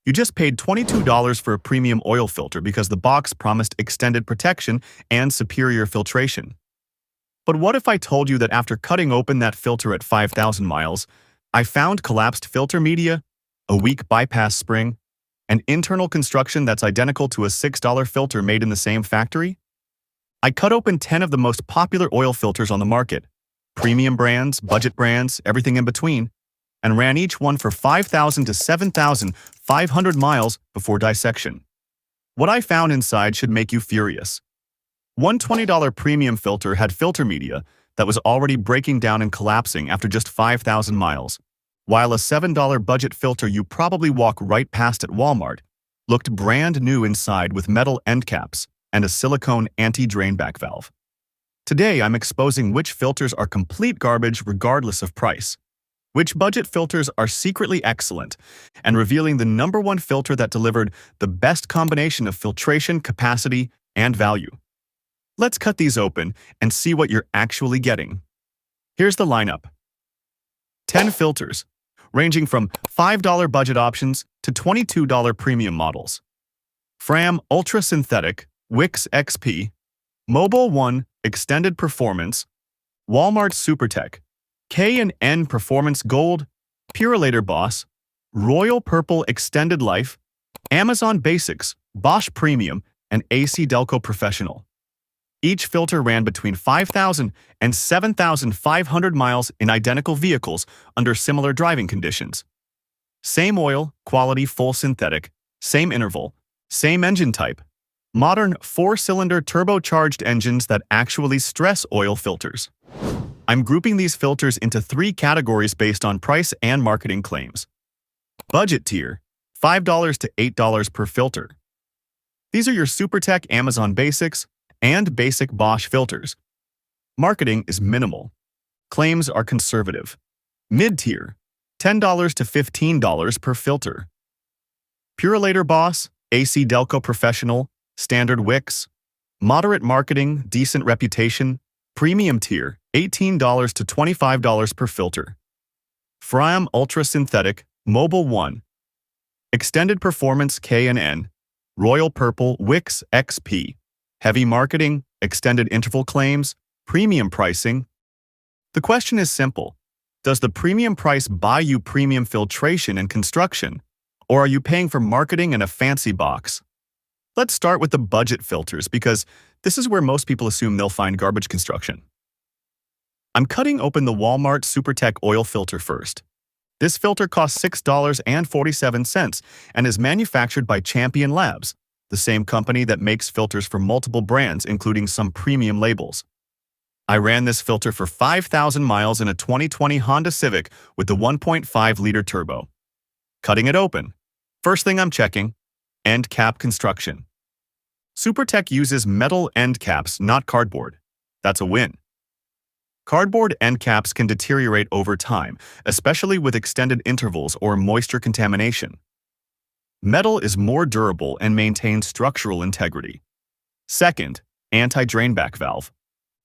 You just paid $22 for a premium oil filter because the box promised extended protection and superior filtration. But what if I told you that after cutting open that filter at 5,000 miles, I found collapsed filter media, a weak bypass spring, and internal construction that's identical to a $6 filter made in the same factory? I cut open 10 of the most popular oil filters on the market, premium brands, budget brands, everything in between, and ran each one for 5,000 to 7,500 miles before dissection. What I found inside should make you furious. One $20 premium filter had filter media that was already breaking down and collapsing after just 5,000 miles, while a $7 budget filter you probably walk right past at Walmart looked brand new inside with metal end caps and a silicone anti-drainback valve. Today, I'm exposing which filters are complete garbage regardless of price, which budget filters are secretly excellent, and revealing the #1 filter that delivered the best combination of filtration, capacity, and value. Let's cut these open and see what you're actually getting. Here's the lineup. 10 filters, ranging from $5 budget options to $22 premium models. Fram Ultra Synthetic, Wix XP, Mobil 1 Extended Performance, Walmart SuperTech, K&N Performance Gold, Purolator Boss, Royal Purple Extended Life, Amazon Basics, Bosch Premium, and AC Delco Professional. Each filter ran between 5,000 and 7,500 miles in identical vehicles under similar driving conditions. Same oil, quality full synthetic, same interval, same engine type. Modern 4-cylinder turbocharged engines that actually stress oil filters. I'm grouping these filters into 3 categories based on price and marketing claims. Budget tier, $5 to $8 per filter. These are your SuperTech Amazon Basics and basic Bosch filters. Marketing is minimal. Claims are conservative. Mid-tier, $10 to $15 per filter. Purolator Boss, AC Delco Professional, Standard Wix. Moderate marketing, decent reputation. Premium tier, $18 to $25 per filter. Fram Ultra Synthetic, Mobil 1. Extended Performance K&N, Royal Purple Wix XP. Heavy marketing, extended interval claims, premium pricing. The question is simple. Does the premium price buy you premium filtration and construction, or are you paying for marketing and a fancy box? Let's start with the budget filters because this is where most people assume they'll find garbage construction. I'm cutting open the Walmart SuperTech oil filter first. This filter costs $6.47 and is manufactured by Champion Labs, the same company that makes filters for multiple brands, including some premium labels. I ran this filter for 5,000 miles in a 2020 Honda Civic with the 1.5-liter turbo. Cutting it open. First thing I'm checking, end cap construction. SuperTech uses metal end caps, not cardboard. That's a win. Cardboard end caps can deteriorate over time, especially with extended intervals or moisture contamination. Metal is more durable and maintains structural integrity. Second, anti-drainback valve.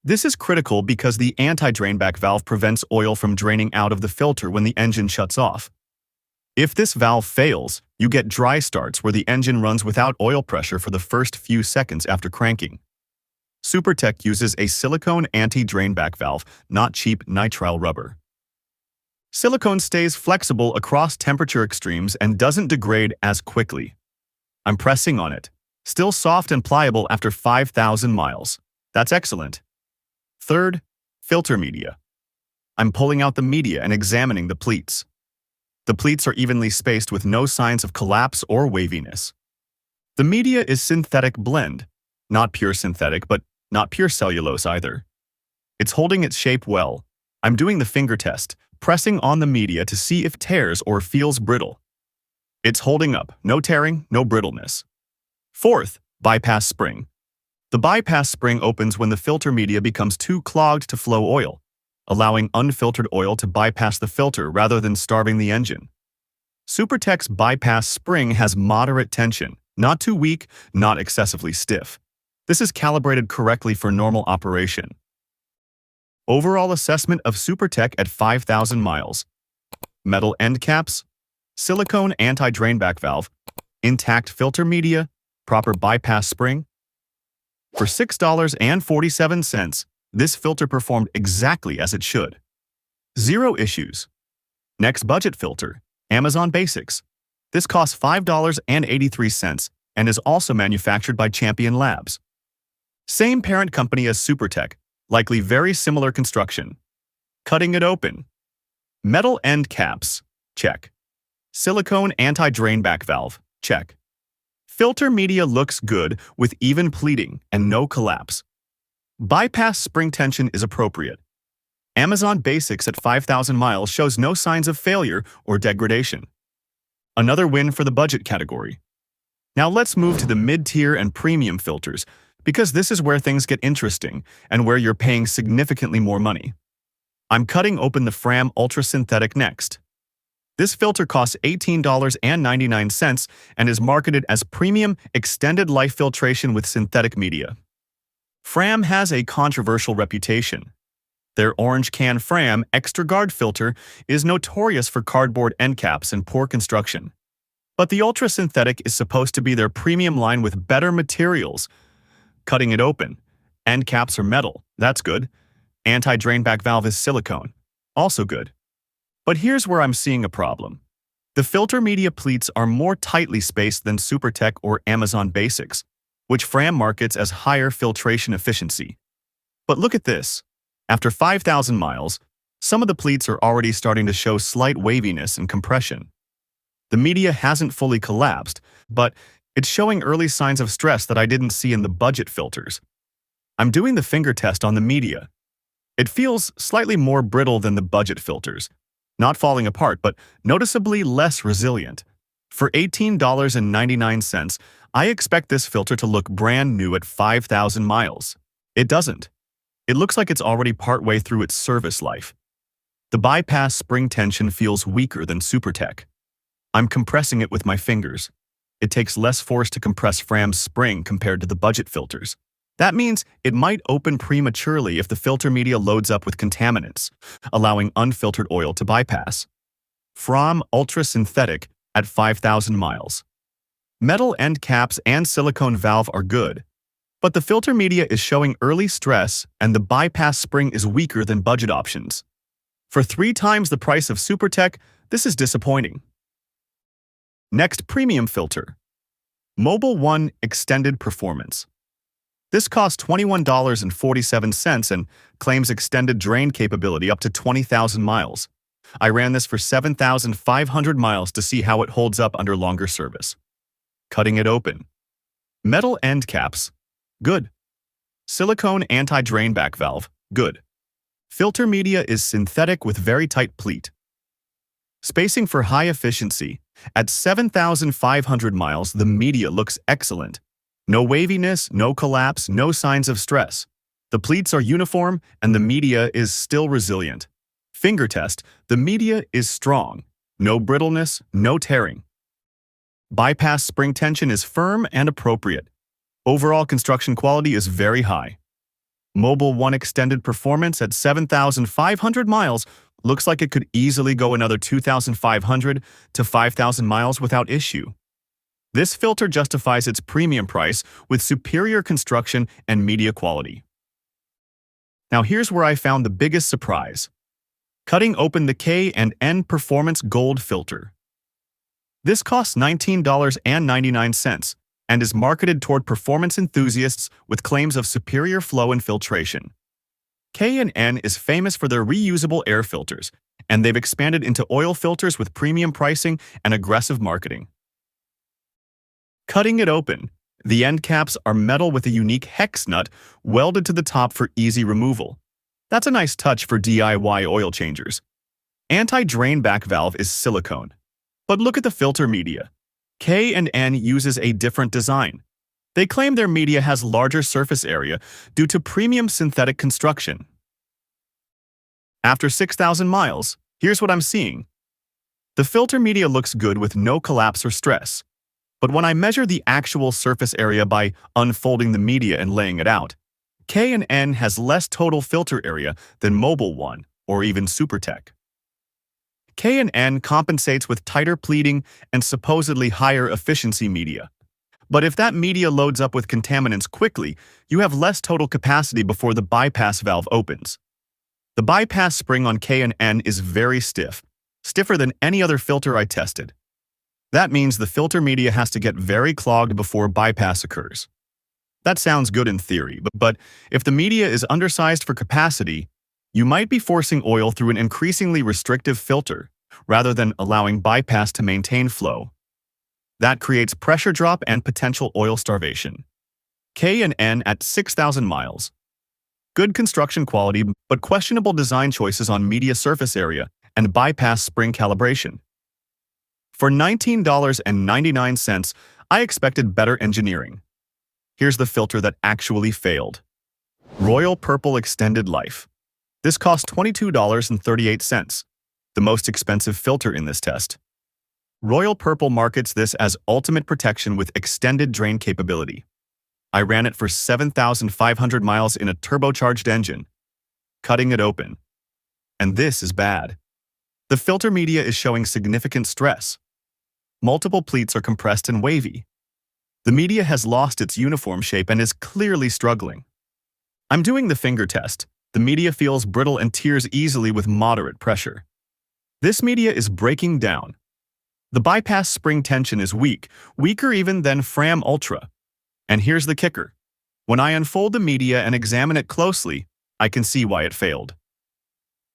This is critical because the anti-drainback valve prevents oil from draining out of the filter when the engine shuts off. If this valve fails, you get dry starts where the engine runs without oil pressure for the first few seconds after cranking. SuperTech uses a silicone anti-drainback valve, not cheap nitrile rubber. Silicone stays flexible across temperature extremes and doesn't degrade as quickly. I'm pressing on it. Still soft and pliable after 5,000 miles. That's excellent. Third, filter media. I'm pulling out the media and examining the pleats. The pleats are evenly spaced with no signs of collapse or waviness. The media is synthetic blend, not pure synthetic, but not pure cellulose either. It's holding its shape well. I'm doing the finger test, pressing on the media to see if tears or feels brittle. It's holding up, no tearing, no brittleness. Fourth, bypass spring. The bypass spring opens when the filter media becomes too clogged to flow oil, allowing unfiltered oil to bypass the filter rather than starving the engine. SuperTech's bypass spring has moderate tension, not too weak, not excessively stiff. This is calibrated correctly for normal operation. Overall assessment of SuperTech at 5,000 miles. Metal end caps, silicone anti-drainback valve, intact filter media, proper bypass spring. For $6.47, this filter performed exactly as it should. Zero issues. Next budget filter, Amazon Basics. This costs $5.83 and is also manufactured by Champion Labs. Same parent company as SuperTech, likely very similar construction. Cutting it open. Metal end caps, check. Silicone anti-drainback valve, check. Filter media looks good with even pleating and no collapse. Bypass spring tension is appropriate. Amazon Basics at 5,000 miles shows no signs of failure or degradation. Another win for the budget category. Now let's move to the mid-tier and premium filters, because this is where things get interesting and where you're paying significantly more money. I'm cutting open the Fram Ultra Synthetic next. This filter costs $18.99 and is marketed as premium extended life filtration with synthetic media. Fram has a controversial reputation. Their orange can Fram Extra Guard filter is notorious for cardboard end caps and poor construction. But the Ultra Synthetic is supposed to be their premium line with better materials. Cutting it open. End caps are metal, that's good. Anti-drainback valve is silicone, also good. But here's where I'm seeing a problem. The filter media pleats are more tightly spaced than SuperTech or Amazon Basics, which Fram markets as higher filtration efficiency. But look at this. After 5,000 miles, some of the pleats are already starting to show slight waviness and compression. The media hasn't fully collapsed, but it's showing early signs of stress that I didn't see in the budget filters. I'm doing the finger test on the media. It feels slightly more brittle than the budget filters, not falling apart, but noticeably less resilient. For $18.99, I expect this filter to look brand new at 5,000 miles. It doesn't. It looks like it's already partway through its service life. The bypass spring tension feels weaker than SuperTech. I'm compressing it with my fingers. It takes less force to compress Fram's spring compared to the budget filters. That means it might open prematurely if the filter media loads up with contaminants, allowing unfiltered oil to bypass. Fram Ultra Synthetic at 5,000 miles. Metal end caps and silicone valve are good, but the filter media is showing early stress and the bypass spring is weaker than budget options. For 3 times the price of SuperTech, this is disappointing. Next premium filter. Mobil 1 Extended Performance. This costs $21.47 and claims extended drain capability up to 20,000 miles. I ran this for 7,500 miles to see how it holds up under longer service. Cutting it open. Metal end caps, good. Silicone anti-drainback valve, good. Filter media is synthetic with very tight pleat. Spacing for high efficiency. At 7,500 miles, the media looks excellent. No waviness, no collapse, no signs of stress. The pleats are uniform and the media is still resilient. Finger test, the media is strong. No brittleness, no tearing. Bypass spring tension is firm and appropriate. Overall construction quality is very high. Mobil 1 Extended Performance at 7,500 miles looks like it could easily go another 2,500 to 5,000 miles without issue. This filter justifies its premium price with superior construction and media quality. Now here's where I found the biggest surprise. Cutting open the K&N Performance Gold filter. This costs $19.99 and is marketed toward performance enthusiasts with claims of superior flow and filtration. K&N is famous for their reusable air filters, and they've expanded into oil filters with premium pricing and aggressive marketing. Cutting it open. The end caps are metal with a unique hex nut welded to the top for easy removal. That's a nice touch for DIY oil changers. Anti-drainback valve is silicone. But look at the filter media. K&N uses a different design. They claim their media has larger surface area due to premium synthetic construction. After 6,000 miles, here's what I'm seeing. The filter media looks good with no collapse or stress. But when I measure the actual surface area by unfolding the media and laying it out, K&N has less total filter area than Mobil 1 or even SuperTech. K&N compensates with tighter pleating and supposedly higher efficiency media. But if that media loads up with contaminants quickly, you have less total capacity before the bypass valve opens. The bypass spring on K&N is very stiff, stiffer than any other filter I tested. That means the filter media has to get very clogged before bypass occurs. That sounds good in theory, but if the media is undersized for capacity, you might be forcing oil through an increasingly restrictive filter, rather than allowing bypass to maintain flow. That creates pressure drop and potential oil starvation. K&N at 6,000 miles. Good construction quality, but questionable design choices on media surface area and bypass spring calibration. For $19.99, I expected better engineering. Here's the filter that actually failed. Royal Purple Extended Life. This cost $22.38, the most expensive filter in this test. Royal Purple markets this as ultimate protection with extended drain capability. I ran it for 7,500 miles in a turbocharged engine, cutting it open. And this is bad. The filter media is showing significant stress. Multiple pleats are compressed and wavy. The media has lost its uniform shape and is clearly struggling. I'm doing the finger test. The media feels brittle and tears easily with moderate pressure. This media is breaking down. The bypass spring tension is weak, weaker even than Fram Ultra. And here's the kicker. When I unfold the media and examine it closely, I can see why it failed.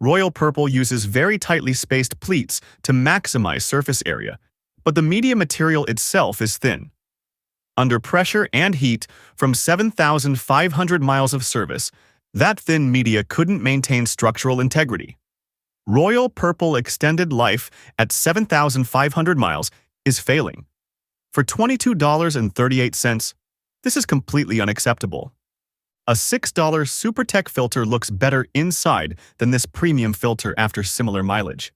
Royal Purple uses very tightly spaced pleats to maximize surface area, but the media material itself is thin. Under pressure and heat from 7,500 miles of service, that thin media couldn't maintain structural integrity. Royal Purple Extended Life at 7,500 miles is failing. For $22.38, this is completely unacceptable. A $6 SuperTech filter looks better inside than this premium filter after similar mileage.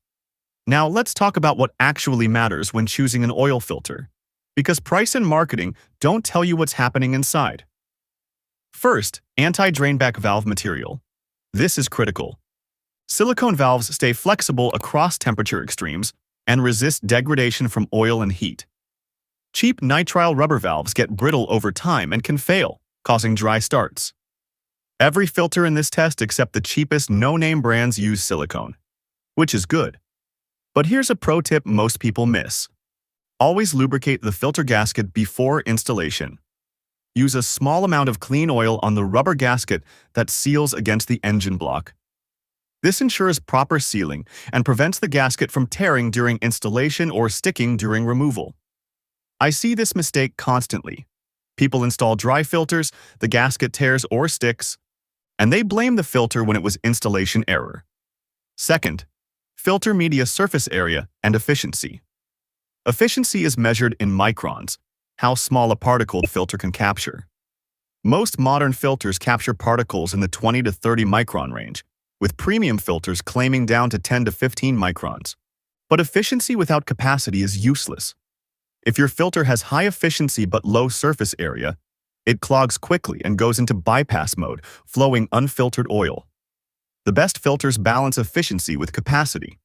Now let's talk about what actually matters when choosing an oil filter, because price and marketing don't tell you what's happening inside. First, anti-drainback valve material. This is critical. Silicone valves stay flexible across temperature extremes and resist degradation from oil and heat. Cheap nitrile rubber valves get brittle over time and can fail, causing dry starts. Every filter in this test except the cheapest no-name brands use silicone, which is good. But here's a pro tip most people miss. Always lubricate the filter gasket before installation. Use a small amount of clean oil on the rubber gasket that seals against the engine block. This ensures proper sealing and prevents the gasket from tearing during installation or sticking during removal. I see this mistake constantly. People install dry filters, the gasket tears or sticks, and they blame the filter when it was installation error. Second, filter media surface area and efficiency. Efficiency is measured in microns, how small a particle the filter can capture. Most modern filters capture particles in the 20 to 30 micron range, with premium filters claiming down to 10 to 15 microns. But efficiency without capacity is useless. If your filter has high efficiency but low surface area, it clogs quickly and goes into bypass mode, flowing unfiltered oil. The best filters balance efficiency with capacity.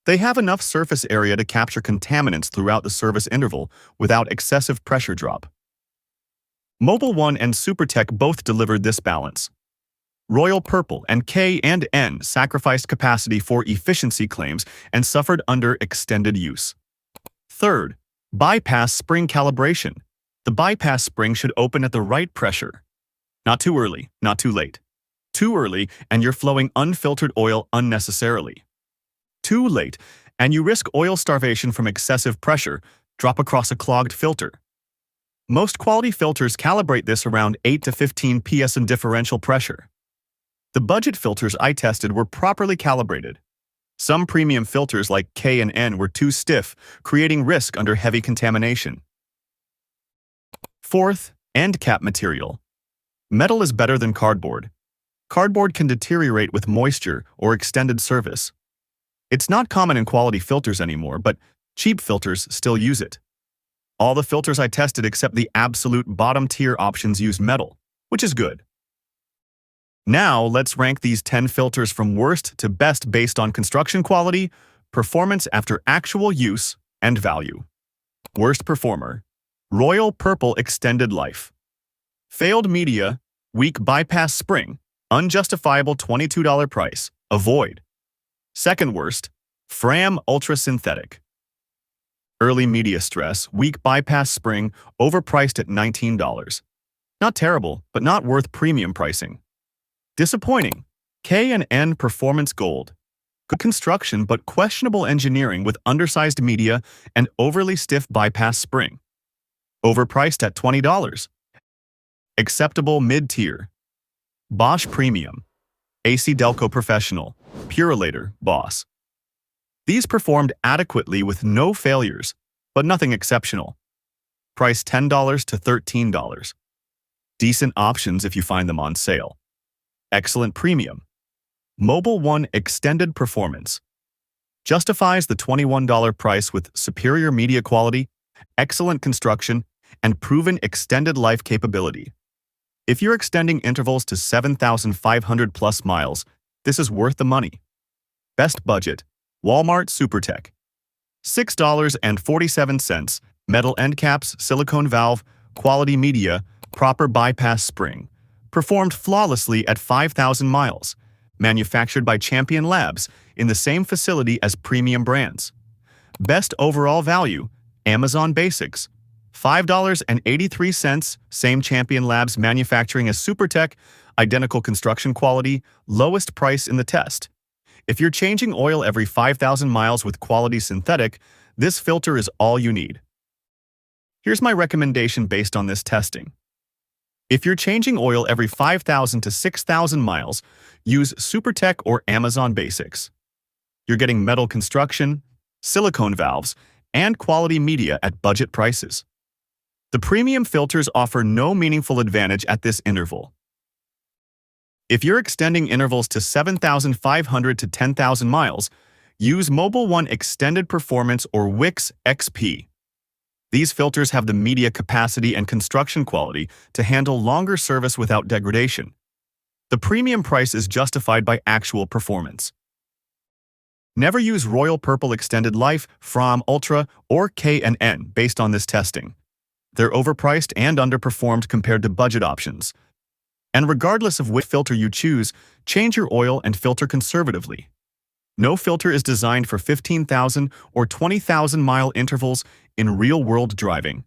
They have enough surface area to capture contaminants throughout the service interval without excessive pressure drop. Mobil 1 and SuperTech both delivered this balance. Royal Purple and K&N sacrificed capacity for efficiency claims and suffered under extended use. Third, bypass spring calibration. The bypass spring should open at the right pressure. Not too early, not too late. Too early, and you're flowing unfiltered oil unnecessarily. Too late, and you risk oil starvation from excessive pressure, drop across a clogged filter. Most quality filters calibrate this around 8 to 15 psi differential pressure. The budget filters I tested were properly calibrated. Some premium filters like K&N were too stiff, creating risk under heavy contamination. Fourth, end cap material. Metal is better than cardboard. Cardboard can deteriorate with moisture or extended service. It's not common in quality filters anymore, but cheap filters still use it. All the filters I tested except the absolute bottom-tier options use metal, which is good. Now, let's rank these 10 filters from worst to best based on construction quality, performance after actual use, and value. Worst performer, Royal Purple extended life. Failed media, weak bypass spring, unjustifiable $22 price, avoid. Second worst, Fram Ultra synthetic. Early media stress, weak bypass spring, overpriced at $19. Not terrible, but not worth premium pricing. Disappointing, K&N Performance Gold. Good construction but questionable engineering with undersized media and overly stiff bypass spring. Overpriced at $20. Acceptable mid-tier. Bosch Premium. AC Delco Professional. Purolator, Boss. These performed adequately with no failures, but nothing exceptional. Price $10 to $13. Decent options if you find them on sale. Excellent premium. Mobil 1 Extended Performance. Justifies the $21 price with superior media quality, excellent construction, and proven extended life capability. If you're extending intervals to 7,500 plus miles, this is worth the money. Best budget, Walmart SuperTech. $6.47, metal end caps, silicone valve, quality media, proper bypass spring. Performed flawlessly at 5,000 miles. Manufactured by Champion Labs in the same facility as premium brands. Best overall value, Amazon Basics. $5.83, same Champion Labs manufacturing as SuperTech, identical construction quality, lowest price in the test. If you're changing oil every 5,000 miles with quality synthetic, this filter is all you need. Here's my recommendation based on this testing. If you're changing oil every 5,000 to 6,000 miles, use SuperTech or Amazon Basics. You're getting metal construction, silicone valves, and quality media at budget prices. The premium filters offer no meaningful advantage at this interval. If you're extending intervals to 7,500 to 10,000 miles, use Mobil 1 Extended Performance or Wix XP. These filters have the media capacity and construction quality to handle longer service without degradation. The premium price is justified by actual performance. Never use Royal Purple Extended Life, Fram Ultra, or K&N based on this testing. They're overpriced and underperformed compared to budget options. And regardless of which filter you choose, change your oil and filter conservatively. No filter is designed for 15,000 or 20,000 mile intervals in real-world driving.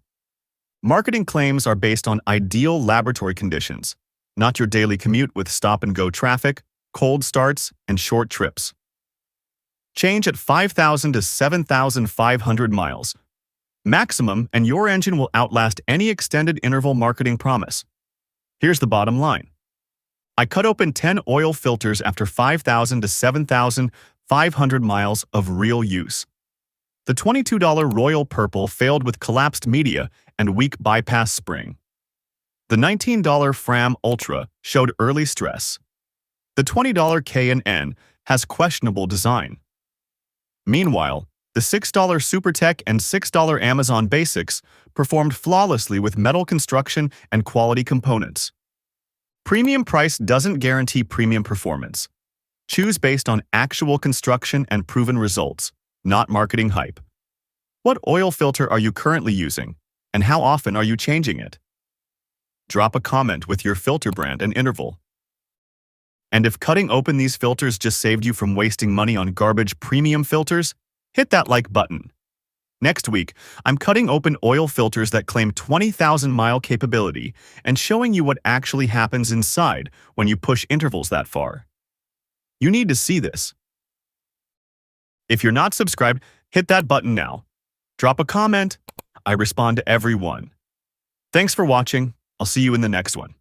Marketing claims are based on ideal laboratory conditions, not your daily commute with stop-and-go traffic, cold starts, and short trips. Change at 5,000 to 7,500 miles. Maximum, and your engine will outlast any extended interval marketing promise. Here's the bottom line. I cut open 10 oil filters after 5,000 to 7,500 miles of real use. The $22 Royal Purple failed with collapsed media and weak bypass spring. The $19 Fram Ultra showed early stress. The $20 K&N has questionable design. Meanwhile, the $6 SuperTech and $6 Amazon Basics performed flawlessly with metal construction and quality components. Premium price doesn't guarantee premium performance. Choose based on actual construction and proven results, not marketing hype. What oil filter are you currently using, and how often are you changing it? Drop a comment with your filter brand and interval. And if cutting open these filters just saved you from wasting money on garbage premium filters, hit that like button. Next week, I'm cutting open oil filters that claim 20,000-mile capability and showing you what actually happens inside when you push intervals that far. You need to see this. If you're not subscribed, hit that button now. Drop a comment. I respond to everyone. Thanks for watching. I'll see you in the next one.